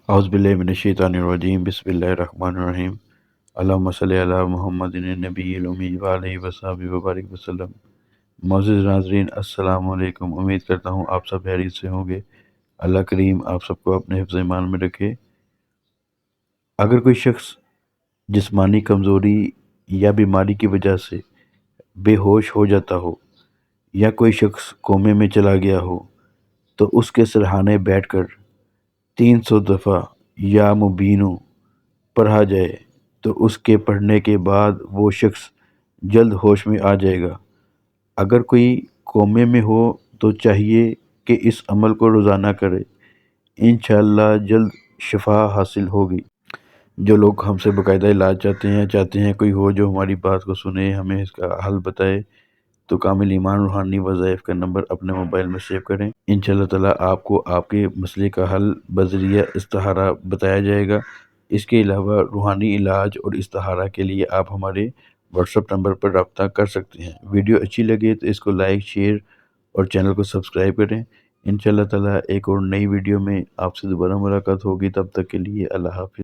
اعوذ باللہ من الشیطان الرجیم بسم اللہ الرحمن الرحیم اللہم صلی علی محمد النبی الامی وعلیہ وصحبہ وبارک وسلم۔ معزز ناظرین السلام علیکم، امید کرتا ہوں آپ سب خیریت سے ہوں گے۔ اللہ کریم آپ سب کو اپنے حفظ ایمان میں رکھے۔ اگر کوئی شخص جسمانی کمزوری یا بیماری کی وجہ سے بے ہوش ہو جاتا ہو یا کوئی شخص کومے میں چلا گیا ہو تو اس کے سرہانے بیٹھ کر 300 دفعہ یا مبینو پڑھا جائے تو اس کے پڑھنے کے بعد وہ شخص جلد ہوش میں آ جائے گا۔ اگر کوئی کومے میں ہو تو چاہیے کہ اس عمل کو روزانہ کرے، انشاءاللہ جلد شفا حاصل ہوگی۔ جو لوگ ہم سے باقاعدہ علاج چاہتے ہیں کوئی ہو جو ہماری بات کو سنے، ہمیں اس کا حل بتائے، تو کامل ایمان روحانی وظائف کا نمبر اپنے موبائل میں سیو کریں۔ انشاءاللہ تعالیٰ آپ کو آپ کے مسئلے کا حل بذریعہ استخارہ بتایا جائے گا۔ اس کے علاوہ روحانی علاج اور استخارہ کے لیے آپ ہمارے واٹس ایپ نمبر پر رابطہ کر سکتے ہیں۔ ویڈیو اچھی لگے تو اس کو لائک، شیئر اور چینل کو سبسکرائب کریں۔ انشاءاللہ تعالیٰ ایک اور نئی ویڈیو میں آپ سے دوبارہ ملاقات ہوگی، تب تک کے لیے اللہ حافظ۔